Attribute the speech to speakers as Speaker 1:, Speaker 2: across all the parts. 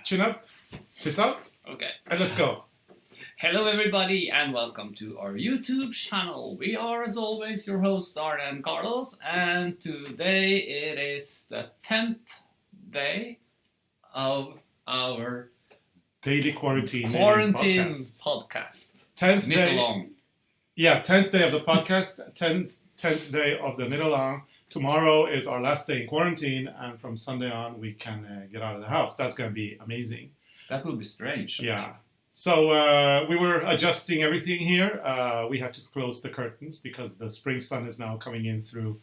Speaker 1: Chin up, tits out,
Speaker 2: Okay.
Speaker 1: and let's go.
Speaker 2: Hello, everybody, and welcome to our YouTube channel. We are, as always, your hosts, ARNE and Carlos, and today it is the 10th day of our
Speaker 1: Daily quarantine
Speaker 2: podcast.
Speaker 1: 10th day.
Speaker 2: Knitalong.
Speaker 1: Yeah, 10th day of the podcast, 10th day of the knitalong. Tomorrow is our last day in quarantine, and from Sunday on, we can get out of the house. That's going to be amazing.
Speaker 2: That will be strange.
Speaker 1: Yeah. So we were adjusting everything here. We had to close the curtains because the spring sun is now coming in through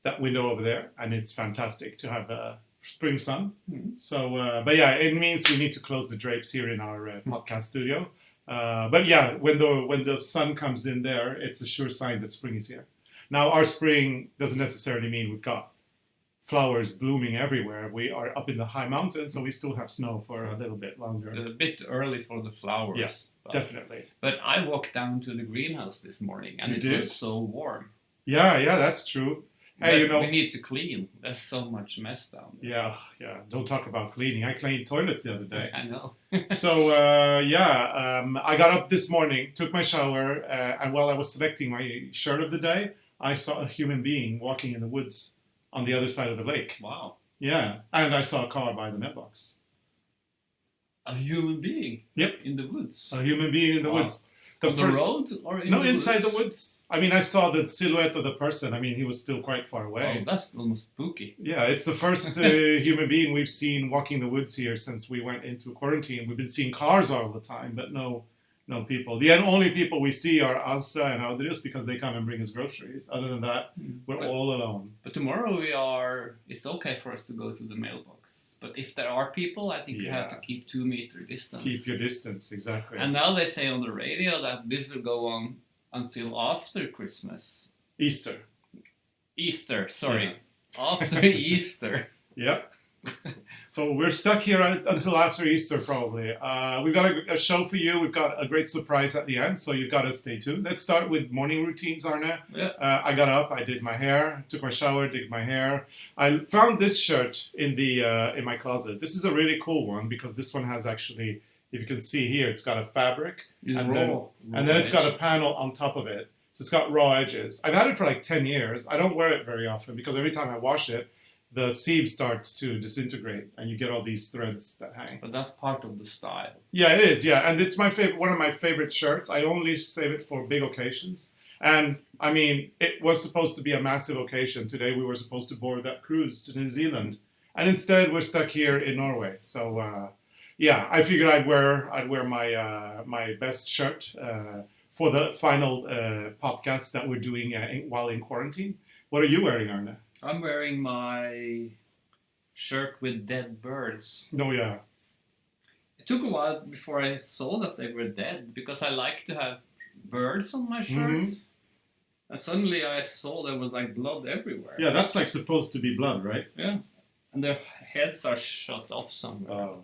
Speaker 1: that window over there, and it's fantastic to have spring sun.
Speaker 2: Mm-hmm.
Speaker 1: So, but yeah, it means we need to close the drapes here in our podcast studio. But yeah, when the sun comes in there, it's a sure sign that spring is here. Now, our spring doesn't necessarily mean we've got flowers blooming everywhere. We are up in the high mountains, so we still have snow for a little bit longer.
Speaker 2: It's a bit early for the flowers.
Speaker 1: Yeah, definitely.
Speaker 2: But I walked down to the greenhouse this morning, and it was so warm.
Speaker 1: Yeah, that's true. Hey,
Speaker 2: we need to clean. There's so much mess down there.
Speaker 1: Yeah. Don't talk about cleaning. I cleaned toilets the other day.
Speaker 2: I know.
Speaker 1: So, I got up this morning, took my shower, and while I was selecting my shirt of the day, I saw a human being walking in the woods on the other side of the lake.
Speaker 2: Wow.
Speaker 1: Yeah, and I saw a car by the mailbox.
Speaker 2: A human being?
Speaker 1: Yep.
Speaker 2: In the woods?
Speaker 1: A human being in the woods.
Speaker 2: On the road or in the woods?
Speaker 1: Inside the woods. I mean, I saw the silhouette of the person. I mean, he was still quite far away.
Speaker 2: Oh, that's almost spooky.
Speaker 1: Yeah, it's the first human being we've seen walking the woods here since we went into quarantine. We've been seeing cars all the time, but no people. The only people we see are Asa and Audrius because they come and bring us groceries. Other than that, we're all alone.
Speaker 2: But tomorrow it's okay for us to go to the mailbox. But if there are people, I think you have to keep 2 meter distance.
Speaker 1: Keep your distance, exactly.
Speaker 2: And now they say on the radio that this will go on until after Christmas.
Speaker 1: Easter,
Speaker 2: sorry. Yeah. After Easter.
Speaker 1: Yep. So we're stuck here until after Easter, probably. We've got a show for you. We've got a great surprise at the end, so you've got to stay tuned. Let's start with morning routines, Arne.
Speaker 2: Yeah.
Speaker 1: I got up, I did my hair, took my shower, did my hair. I found this shirt in my closet. This is a really cool one because this one has actually, if you can see here, it's got a fabric and then it's got a panel on top of it. So it's got raw edges. I've had it for like 10 years. I don't wear it very often because every time I wash it, the sieve starts to disintegrate and you get all these threads that hang.
Speaker 2: But that's part of the style.
Speaker 1: Yeah, it is, yeah. And it's one of my favorite shirts. I only save it for big occasions. And, I mean, it was supposed to be a massive occasion. Today we were supposed to board that cruise to New Zealand. And instead we're stuck here in Norway. So, I figured I'd wear my best shirt for the final podcast that we're doing while in quarantine. What are you wearing, Arne?
Speaker 2: I'm wearing my shirt with dead birds.
Speaker 1: Oh, yeah.
Speaker 2: It took a while before I saw that they were dead because I like to have birds on my shirts. Mm-hmm. And suddenly I saw there was like blood everywhere.
Speaker 1: Yeah, that's like supposed to be blood, right?
Speaker 2: Yeah. And their heads are shot off somewhere.
Speaker 1: Oh.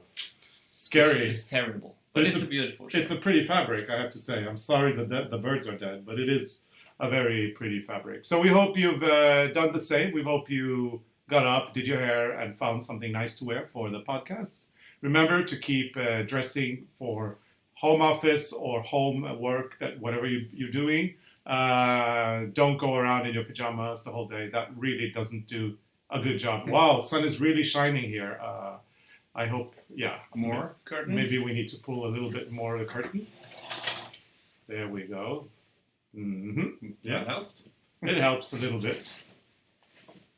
Speaker 1: Scary.
Speaker 2: It's terrible. But it's a beautiful shirt.
Speaker 1: It's a pretty fabric, I have to say. I'm sorry that the birds are dead, but it is a very pretty fabric. So we hope you've done the same. We hope you got up, did your hair, and found something nice to wear for the podcast. Remember to keep dressing for home office or home work, whatever you're doing. Don't go around in your pajamas the whole day. That really doesn't do a good job. Wow, sun is really shining here. I hope,
Speaker 2: more curtains?
Speaker 1: Maybe we need to pull a little bit more of the curtain. There we go. Mm-hmm. Yeah,
Speaker 2: that helped.
Speaker 1: It helps a little bit.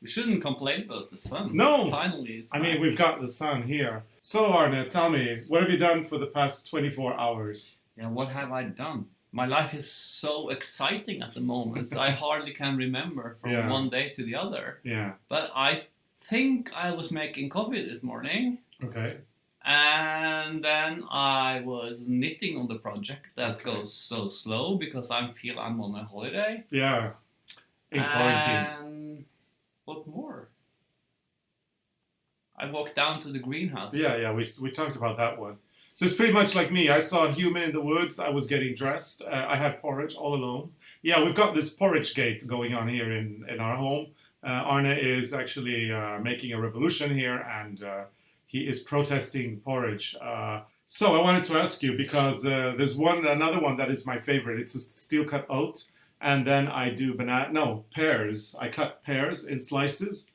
Speaker 2: We shouldn't complain about the sun.
Speaker 1: No.
Speaker 2: Finally,
Speaker 1: I mean, we've got the sun here. So, Arne, tell me, what have you done for the past 24 hours?
Speaker 2: Yeah, what have I done? My life is so exciting at the moment, so I hardly can remember from one day to the other.
Speaker 1: Yeah.
Speaker 2: But I think I was making coffee this morning.
Speaker 1: Okay.
Speaker 2: And then I was knitting on the project that goes so slow because I feel I'm on a holiday.
Speaker 1: Yeah, in quarantine.
Speaker 2: And what more? I walked down to the greenhouse.
Speaker 1: Yeah, we talked about that one. So it's pretty much like me. I saw a human in the woods. I was getting dressed. I had porridge all alone. Yeah, we've got this porridge gate going on here in our home. Arne is actually making a revolution here and he is protesting porridge. So I wanted to ask you, because there's another one that is my favorite. It's a steel cut oat, and then I do pears. I cut pears in slices,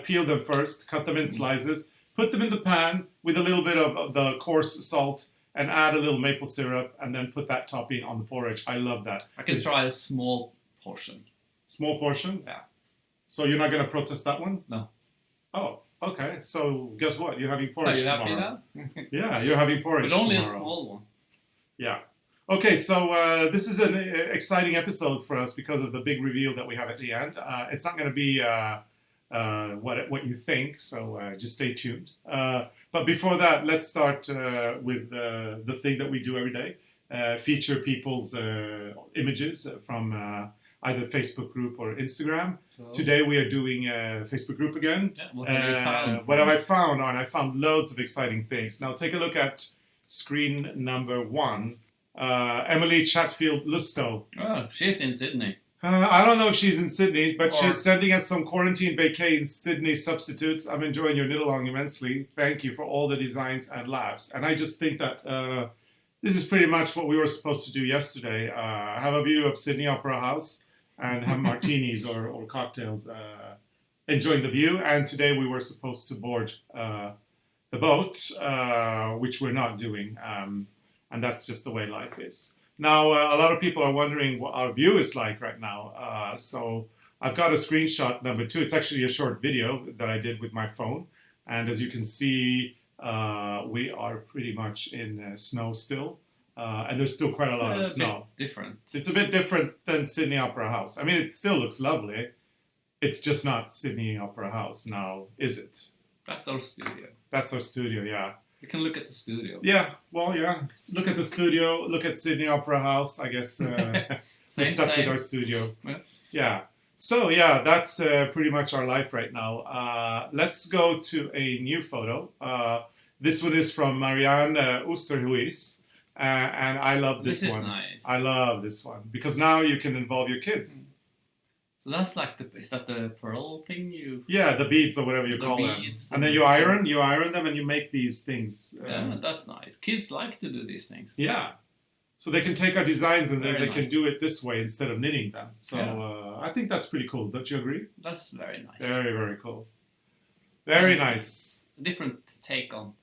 Speaker 1: peel them first, cut them in slices, put them in the pan with a little bit of the coarse salt, and add a little maple syrup, and then put that topping on the porridge. I love that.
Speaker 2: I can try a small portion.
Speaker 1: Small portion?
Speaker 2: Yeah.
Speaker 1: So you're not going to protest that one?
Speaker 2: No.
Speaker 1: Oh, okay. So guess what? You're having
Speaker 2: Are
Speaker 1: porridge
Speaker 2: you happy
Speaker 1: tomorrow.
Speaker 2: now?
Speaker 1: Yeah, you're having porridge
Speaker 2: But only
Speaker 1: tomorrow.
Speaker 2: a small one.
Speaker 1: Yeah. Okay, so this is an exciting episode for us because of the big reveal that we have at the end. It's not going to be what you think, so just stay tuned. But before that, let's start with the thing that we do every day. Feature people's images from either Facebook group or Instagram.
Speaker 2: So,
Speaker 1: Today we are doing a Facebook group again.
Speaker 2: yeah, what have you found?
Speaker 1: What have I found? I found loads of exciting things. Now take a look at screen number 1. Emily Chatfield Lustow.
Speaker 2: Oh, she's in Sydney.
Speaker 1: I don't know if she's in Sydney, but
Speaker 2: Or-
Speaker 1: she's sending us some quarantine vacay in Sydney substitutes. I'm enjoying your knitalong immensely. Thank you for all the designs and laughs. And I just think that this is pretty much what we were supposed to do yesterday. Have a view of Sydney Opera House and have martinis or cocktails, enjoying the view. And today we were supposed to board the boat, which we're not doing. And that's just the way life is. Now, a lot of people are wondering what our view is like right now. So I've got a screenshot number 2. It's actually a short video that I did with my phone. And as you can see, we are pretty much in snow still. And there's still quite a lot of snow.
Speaker 2: Bit different.
Speaker 1: It's a bit different than Sydney Opera House. I mean, it still looks lovely. It's just not Sydney Opera House now, is it?
Speaker 2: That's our studio.
Speaker 1: That's our studio, yeah.
Speaker 2: You can look at the studio.
Speaker 1: Yeah, well, yeah. Look at the studio. Look at Sydney Opera House. I guess we're stuck with our studio.
Speaker 2: Yeah.
Speaker 1: Yeah. So, yeah, that's pretty much our life right now. Let's go to a new photo. This one is from Marianne Oosterhuis. And I love this one.
Speaker 2: This is nice.
Speaker 1: I love this one. Because now you can involve your kids.
Speaker 2: So that's like is that the pearl thing you?
Speaker 1: Yeah, the beads or whatever you
Speaker 2: The
Speaker 1: call
Speaker 2: beads
Speaker 1: them. And then you iron them and you make these things.
Speaker 2: Yeah, that's nice. Kids like to do these things.
Speaker 1: Yeah. So they can take our designs and then
Speaker 2: Very
Speaker 1: they can
Speaker 2: nice.
Speaker 1: do it this way instead of knitting them. So
Speaker 2: Yeah.
Speaker 1: I think that's pretty cool. Don't you agree?
Speaker 2: That's very nice.
Speaker 1: Very, very cool. Very nice.
Speaker 2: Different take on.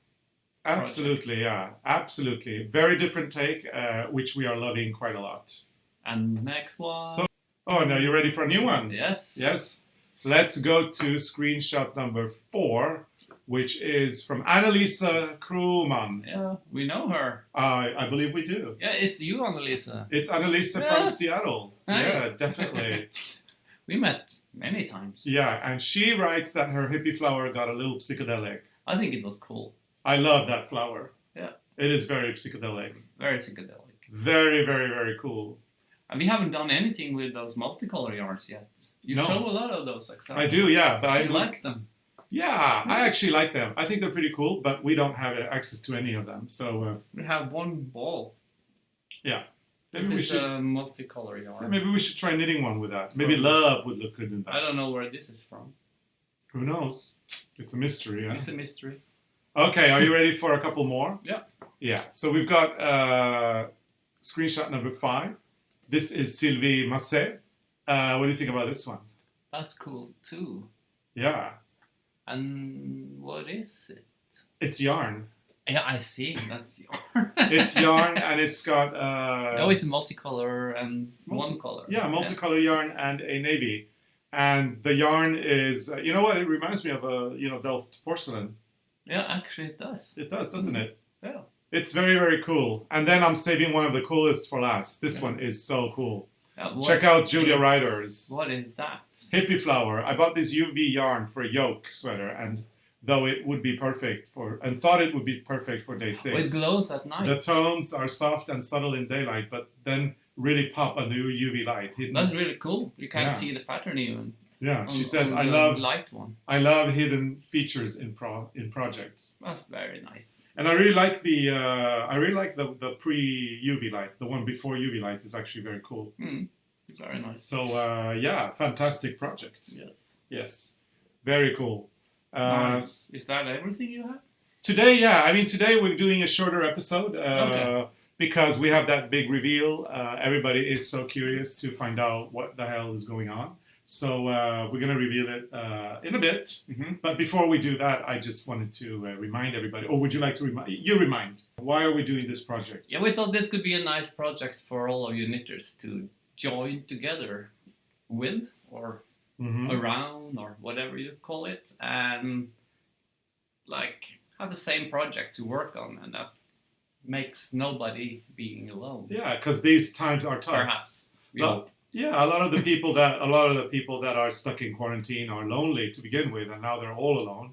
Speaker 1: Absolutely, yeah. Absolutely. Very different take, which we are loving quite a lot.
Speaker 2: And next one.
Speaker 1: So- Oh, now you're ready for a new one?
Speaker 2: Yes.
Speaker 1: Yes. Let's go to screenshot number 4, which is from Annalisa Krulman.
Speaker 2: Yeah, we know her.
Speaker 1: I believe we do.
Speaker 2: Yeah, it's you, Annalisa.
Speaker 1: It's Annalisa
Speaker 2: Yeah.
Speaker 1: from Seattle.
Speaker 2: Hi.
Speaker 1: Yeah, definitely.
Speaker 2: We met many times.
Speaker 1: Yeah, and she writes that her hippie flower got a little psychedelic.
Speaker 2: I think it was cool.
Speaker 1: I love that flower.
Speaker 2: Yeah.
Speaker 1: It is very psychedelic.
Speaker 2: Very psychedelic.
Speaker 1: Very, very, very cool.
Speaker 2: And we haven't done anything with those multicolor yarns yet. You
Speaker 1: No.
Speaker 2: show a lot of those examples.
Speaker 1: I do, yeah, but
Speaker 2: I
Speaker 1: I
Speaker 2: like them.
Speaker 1: Yeah, I actually like them. I think they're pretty cool, but we don't have access to any of them. So
Speaker 2: We have one ball.
Speaker 1: maybe
Speaker 2: This is a multicolor yarn.
Speaker 1: maybe we should try knitting one with that. Maybe love would look good in that.
Speaker 2: I don't know where this is from.
Speaker 1: Who knows? It's a mystery. Yeah?
Speaker 2: It's a mystery.
Speaker 1: Okay, are you ready for a couple more?
Speaker 2: Yeah.
Speaker 1: Yeah. So we've got screenshot number 5. This is Sylvie Masset. What do you think about this one?
Speaker 2: That's cool too.
Speaker 1: Yeah.
Speaker 2: And what is it?
Speaker 1: It's yarn.
Speaker 2: Yeah, I see. That's yarn.
Speaker 1: It's yarn and it's got
Speaker 2: Oh, it's multicolor and one color.
Speaker 1: yeah, multicolor yarn and a navy. And the yarn is you know what? It reminds me of Delft porcelain.
Speaker 2: Yeah, actually it does.
Speaker 1: It does, doesn't it?
Speaker 2: Yeah.
Speaker 1: It's very, very cool. And then I'm saving one of the coolest for last. This
Speaker 2: Yeah.
Speaker 1: one is so cool.
Speaker 2: Yeah, what
Speaker 1: Check out Julia
Speaker 2: is-
Speaker 1: Ryder's
Speaker 2: What is that?
Speaker 1: hippie flower. I bought this UV yarn for a yoke sweater, and though it would be perfect thought it would be perfect for day 6.
Speaker 2: Oh, it glows at night.
Speaker 1: The tones are soft and subtle in daylight, but then really pop under UV light. Hidden.
Speaker 2: That's really cool. You can't
Speaker 1: Yeah.
Speaker 2: see the pattern even.
Speaker 1: Yeah, she says,
Speaker 2: on
Speaker 1: I
Speaker 2: the
Speaker 1: love
Speaker 2: light one.
Speaker 1: hidden features in projects.
Speaker 2: That's very nice.
Speaker 1: And I really like the pre UV light. The one before UV light is actually very cool.
Speaker 2: Very nice.
Speaker 1: So yeah, fantastic project.
Speaker 2: Yes.
Speaker 1: Yes, very cool.
Speaker 2: Nice. Is that everything you have?
Speaker 1: Today, yeah. I mean, today we're doing a shorter episode
Speaker 2: Okay.
Speaker 1: because we have that big reveal. Everybody is so curious to find out what the hell is going on. So we're going to reveal it in a bit.
Speaker 2: Mm-hmm.
Speaker 1: But before we do that, I just wanted to remind everybody. Or would you like to remind? You remind. Why are we doing this project?
Speaker 2: Yeah, we thought this could be a nice project for all of you knitters to join together with or
Speaker 1: Mm-hmm.
Speaker 2: around or whatever you call it, and like have the same project to work on, and that makes nobody being alone.
Speaker 1: Yeah, because these times are tough.
Speaker 2: Perhaps. We
Speaker 1: Well,
Speaker 2: hope.
Speaker 1: yeah, a lot of the people that are stuck in quarantine are lonely to begin with, and now they're all alone.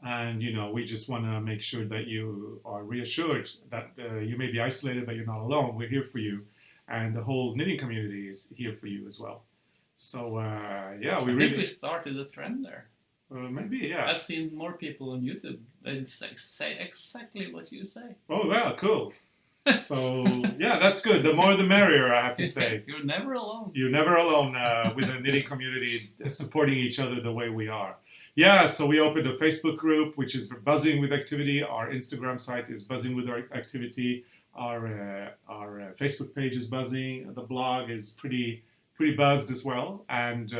Speaker 1: And we just want to make sure that you are reassured that you may be isolated, but you're not alone. We're here for you, and the whole knitting community is here for you as well. So yeah,
Speaker 2: I think we started a trend there.
Speaker 1: maybe yeah.
Speaker 2: I've seen more people on YouTube. They say exactly what you say.
Speaker 1: Oh well, cool. So yeah, that's good. The more the merrier, I have to say.
Speaker 2: You're never alone.
Speaker 1: You're never alone with the knitting community supporting each other the way we are. Yeah, so we opened a Facebook group which is buzzing with activity. Our Instagram site is buzzing with our activity. Our Facebook page is buzzing. The blog is pretty buzzed as well. And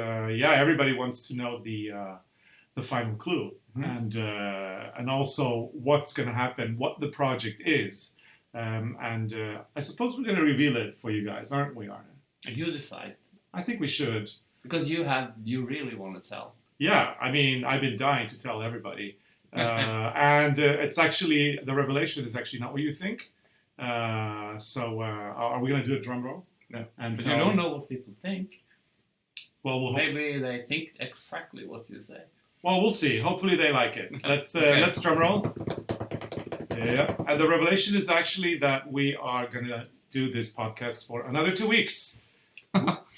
Speaker 1: yeah, everybody wants to know the final clue and also what's going to happen, what the project is. And I suppose we're going to reveal it for you guys, aren't we, Arne?
Speaker 2: You decide.
Speaker 1: I think we should.
Speaker 2: Because you really want to tell.
Speaker 1: Yeah, I mean, I've been dying to tell everybody. And it's actually, the revelation is actually not what you think. So are we going to do a drum roll?
Speaker 2: No.
Speaker 1: And
Speaker 2: But you don't know what people think.
Speaker 1: Well,
Speaker 2: Maybe they think exactly what you say.
Speaker 1: Well, we'll see. Hopefully they like it. Let's
Speaker 2: Okay.
Speaker 1: let's drum roll. Yeah. And the revelation is actually that we are going to do this podcast for another 2 weeks.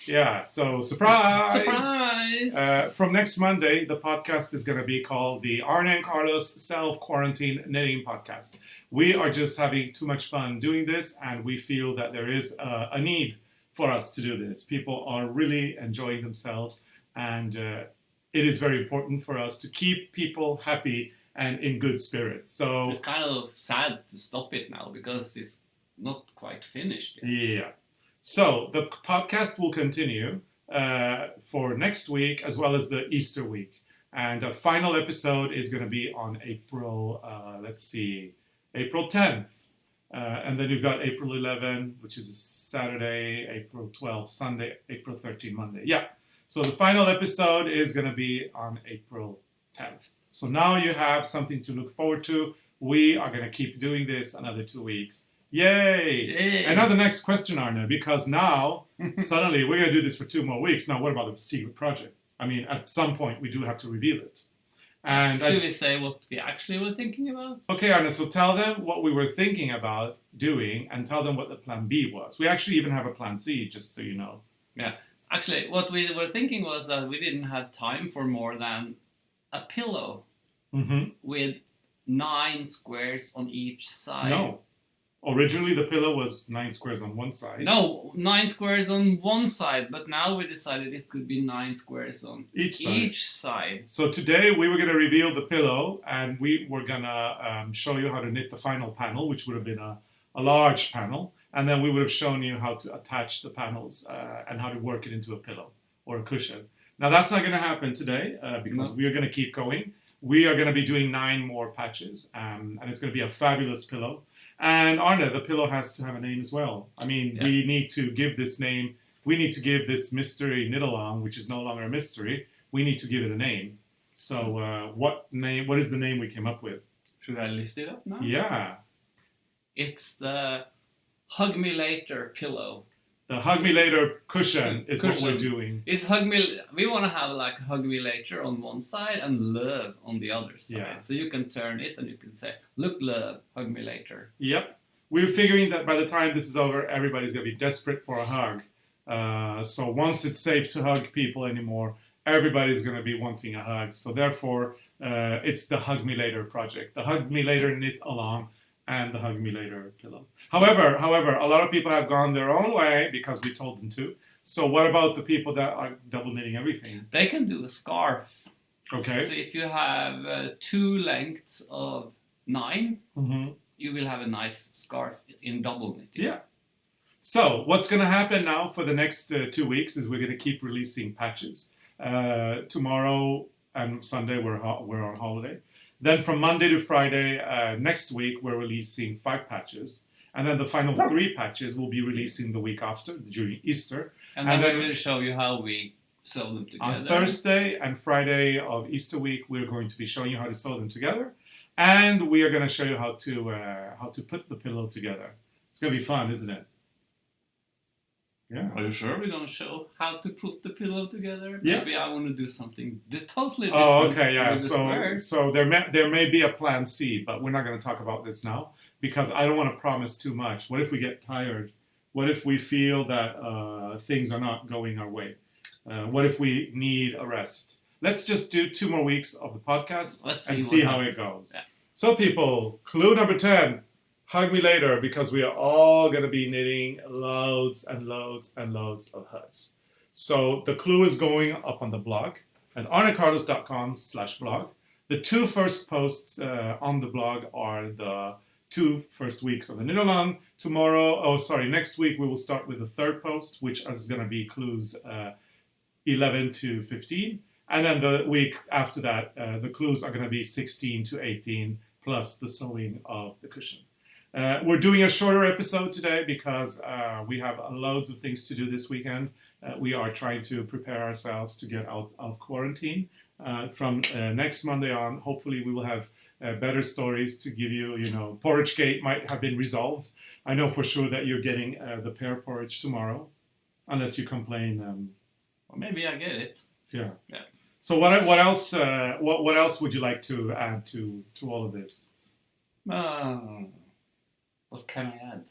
Speaker 1: Yeah, so surprise!
Speaker 2: Surprise!
Speaker 1: From next Monday, the podcast is going to be called the ARNE CARLOS Self-Quarantine Knitting Podcast. We are just having too much fun doing this, and we feel that there is a need for us to do this. People are really enjoying themselves, and it is very important for us to keep people happy and in good spirits. So
Speaker 2: it's kind of sad to stop it now because it's not quite finished yet.
Speaker 1: Yeah. So the podcast will continue for next week as well as the Easter week. And the final episode is going to be on April, April 10th. And then you've got April 11th, which is a Saturday, April 12th, Sunday, April 13th, Monday. Yeah. So the final episode is going to be on April 10th. So now you have something to look forward to. We are going to keep doing this another 2 weeks. Yay!
Speaker 2: Yay.
Speaker 1: And now the next question, Arne, because now suddenly we're going to do this for 2 more weeks. Now, what about the secret project? I mean, at some point we do have to reveal it. And
Speaker 2: Should we say what we actually were thinking about?
Speaker 1: Okay, Arne, so tell them what we were thinking about doing and tell them what the plan B was. We actually even have a plan C, just so you know.
Speaker 2: Yeah. Actually, what we were thinking was that we didn't have time for more than a pillow with 9 squares on each side.
Speaker 1: No. Originally, the pillow was 9 squares on one side.
Speaker 2: No, 9 squares on one side, but now we decided it could be 9 squares on each side.
Speaker 1: So today we were going to reveal the pillow, and we were going to show you how to knit the final panel, which would have been a large panel. And then we would have shown you how to attach the panels and how to work it into a pillow or a cushion. Now, that's not going to happen today because we are going to keep going. We are going to be doing 9 more patches, and it's going to be a fabulous pillow. And Arne, the pillow has to have a name as well. I mean, we need to give this name, we need to give this mystery knitalong, which is no longer a mystery, we need to give it a name. So what is the name we came up with?
Speaker 2: Should I list it up now?
Speaker 1: Yeah.
Speaker 2: It's the Hug Me Later pillow.
Speaker 1: The Hug Me Later cushion is what we're doing.
Speaker 2: It's we want to have like Hug Me Later on one side and Love on the other side.
Speaker 1: Yeah.
Speaker 2: So you can turn it and you can say, look, love, hug me later.
Speaker 1: Yep. We're figuring that by the time this is over, everybody's going to be desperate for a hug. So once it's safe to hug people anymore, everybody's going to be wanting a hug. So therefore, it's the Hug Me Later project. The Hug Me Later knit along and the Hug Me Later pillow. However, a lot of people have gone their own way because we told them to. So what about the people that are double knitting everything?
Speaker 2: They can do a scarf.
Speaker 1: Okay.
Speaker 2: So if you have 2 lengths of 9,
Speaker 1: Mm-hmm.
Speaker 2: you will have a nice scarf in double knitting.
Speaker 1: Yeah. So what's going to happen now for the next 2 weeks is we're going to keep releasing patches. Tomorrow and Sunday we're on holiday. Then from Monday to Friday next week we're releasing 5 patches. And then the final 3 patches we'll be releasing the week after, during Easter.
Speaker 2: And then we will show you how we sew them together.
Speaker 1: On Thursday and Friday of Easter week, we're going to be showing you how to sew them together. And we are going to show you how to put the pillow together. It's going to be fun, isn't it? Yeah.
Speaker 2: Are you sure we're going to show how to put the pillow together?
Speaker 1: Yeah.
Speaker 2: Maybe I want to do something totally different.
Speaker 1: Oh, okay, yeah.
Speaker 2: with the square.
Speaker 1: So there may be a plan C, but we're not going to talk about this now because I don't want to promise too much. What if we get tired? What if we feel that things are not going our way? What if we need a rest? Let's just do 2 more weeks of the podcast and see how it goes.
Speaker 2: Yeah.
Speaker 1: So people, clue number 10. Hug me later because we are all going to be knitting loads and loads and loads of hugs. So the clue is going up on the blog at arnecarlos.com/blog. The 2 first posts on the blog are the 2 first weeks of the knitalong. Next week we will start with the 3rd post, which is going to be clues 11 to 15. And then the week after that, the clues are going to be 16 to 18 plus the sewing of the cushion. We're doing a shorter episode today because we have loads of things to do this weekend. We are trying to prepare ourselves to get out of quarantine. From next Monday on, hopefully we will have better stories to give you. Porridge Gate might have been resolved. I know for sure that you're getting the pear porridge tomorrow, unless you complain.
Speaker 2: Or maybe I get it.
Speaker 1: Yeah.
Speaker 2: Yeah.
Speaker 1: So what else? What else would you like to add to all of this?
Speaker 2: What can I add?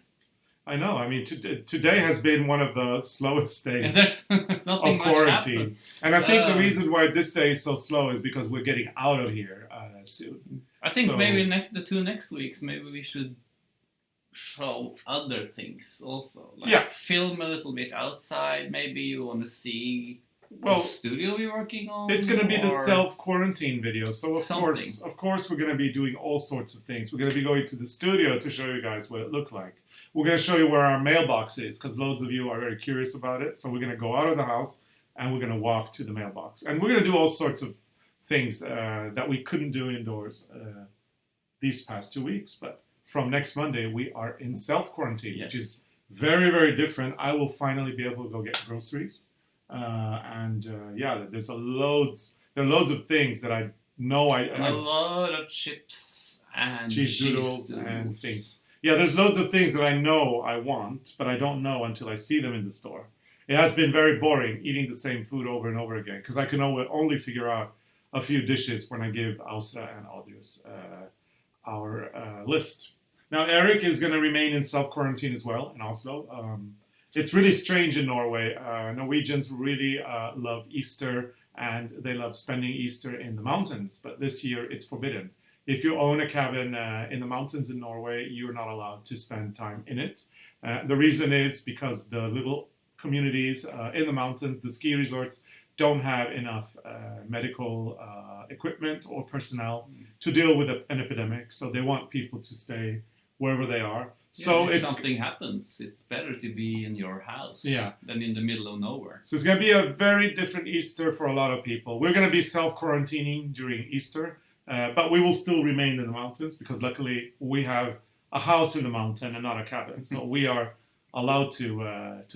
Speaker 1: I know. I mean, today has been one of the slowest days
Speaker 2: There's
Speaker 1: of
Speaker 2: nothing much
Speaker 1: quarantine.
Speaker 2: happened.
Speaker 1: And I think the reason why this day is so slow is because we're getting out of here soon.
Speaker 2: I think
Speaker 1: So-
Speaker 2: maybe the 2 next weeks, maybe we should show other things also. Like
Speaker 1: Yeah.
Speaker 2: film a little bit outside. Maybe you want to see
Speaker 1: Well,
Speaker 2: the studio we're working on.
Speaker 1: it's going to be the
Speaker 2: or-
Speaker 1: self-quarantine video. So
Speaker 2: Something.
Speaker 1: of course, we're going to be doing all sorts of things. We're going to be going to the studio to show you guys what it looked like. We're going to show you where our mailbox is because loads of you are very curious about it. So we're going to go out of the house and we're going to walk to the mailbox. And we're going to do all sorts of things that we couldn't do indoors these past 2 weeks. But from next Monday, we are in self-quarantine,
Speaker 2: Yes.
Speaker 1: which is very, very different. I will finally be able to go get groceries. There are loads of things that I know
Speaker 2: And a lot of chips and
Speaker 1: cheese doodles and things. Yeah, there's loads of things that I know I want, but I don't know until I see them in the store. It has been very boring eating the same food over and over again because I can only figure out a few dishes when I give Ausra and Audrius our list. Now, Eric is going to remain in self-quarantine as well in Oslo. It's really strange in Norway. Norwegians really love Easter and they love spending Easter in the mountains, but this year it's forbidden. If you own a cabin in the mountains in Norway, you're not allowed to spend time in it. The reason is because the little communities in the mountains, the ski resorts, don't have enough medical equipment or personnel to deal with an epidemic. So they want people to stay wherever they are. So
Speaker 2: if
Speaker 1: it's
Speaker 2: something happens, it's better to be in your house than in the middle of nowhere.
Speaker 1: So it's going to be a very different Easter for a lot of people. We're going to be self-quarantining during Easter, but we will still remain in the mountains because luckily we have a house in the mountain and not a cabin. So we are allowed to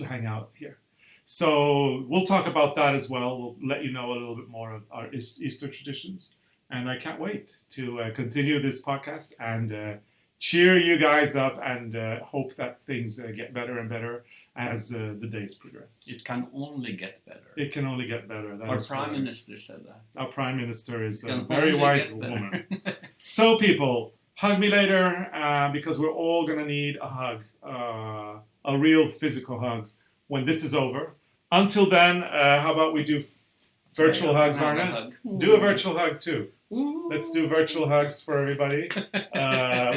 Speaker 1: hang out here. So we'll talk about that as well. We'll let you know a little bit more of our Easter traditions. And I can't wait to continue this podcast and cheer you guys up and hope that things get better and better as the days progress.
Speaker 2: It can only get better.
Speaker 1: It can only get better. That
Speaker 2: Our
Speaker 1: is
Speaker 2: Prime
Speaker 1: correct.
Speaker 2: Minister said that.
Speaker 1: Our Prime Minister is
Speaker 2: It
Speaker 1: a
Speaker 2: can
Speaker 1: very
Speaker 2: only
Speaker 1: wise
Speaker 2: get better.
Speaker 1: woman. So people, hug me later because we're all going to need a hug, a real physical hug when this is over. Until then, how about we do virtual hugs,
Speaker 2: Have a
Speaker 1: Arne?
Speaker 2: hug.
Speaker 1: Do a virtual hug too.
Speaker 2: Ooh.
Speaker 1: Let's do virtual hugs for everybody.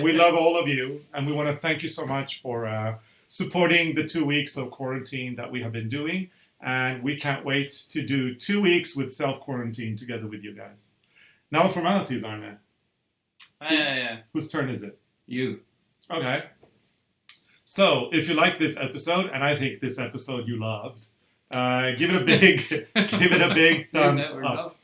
Speaker 1: We love all of you, and we want to thank you so much for supporting the 2 weeks of quarantine that we have been doing. And we can't wait to do 2 weeks with self-quarantine together with you guys. Now, formalities, Arne.
Speaker 2: Yeah.
Speaker 1: Whose turn is it?
Speaker 2: You.
Speaker 1: Okay. So, if you like this episode, and I think this episode you loved, give it a big, give it a big thumbs up.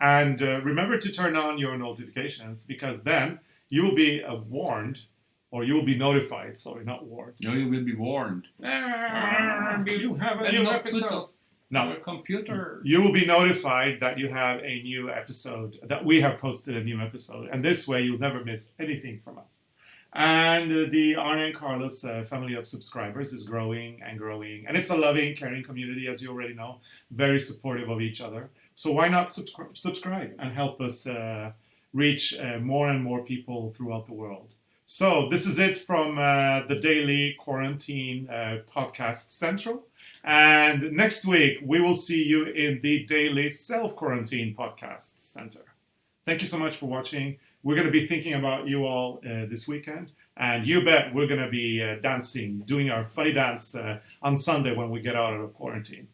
Speaker 1: And remember to turn on your notifications, because then you will be warned, or you will be notified. Sorry, not warned.
Speaker 2: No, you will be warned.
Speaker 1: You have a new episode. No,
Speaker 2: your computer.
Speaker 1: You will be notified that you have a new episode, that we have posted a new episode, and this way you'll never miss anything from us. And the ARNE and CARLOS family of subscribers is growing and growing, and it's a loving, caring community, as you already know, very supportive of each other. So why not subscribe and help us reach more and more people throughout the world. So this is it from the Daily Quarantine Podcast Central. And next week, we will see you in the Daily Self-Quarantine Podcast Center. Thank you so much for watching. We're going to be thinking about you all this weekend. And you bet we're going to be dancing, doing our funny dance on Sunday when we get out of quarantine.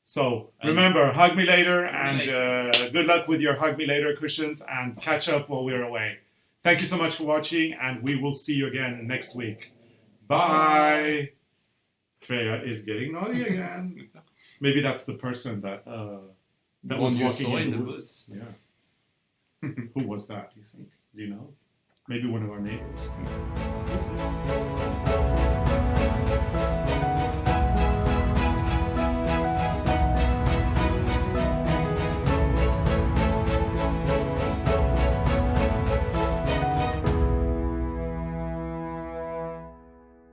Speaker 1: So remember, hug me later, and good luck with your hug me later cushions, and catch up while we're away. Thank you so much for watching, and we will see you again next week. Bye! Freya is getting naughty again. Maybe that's the person that was walking in the woods. Yeah. Who was that, you think? Do you know? Maybe one of our neighbors. We'll see.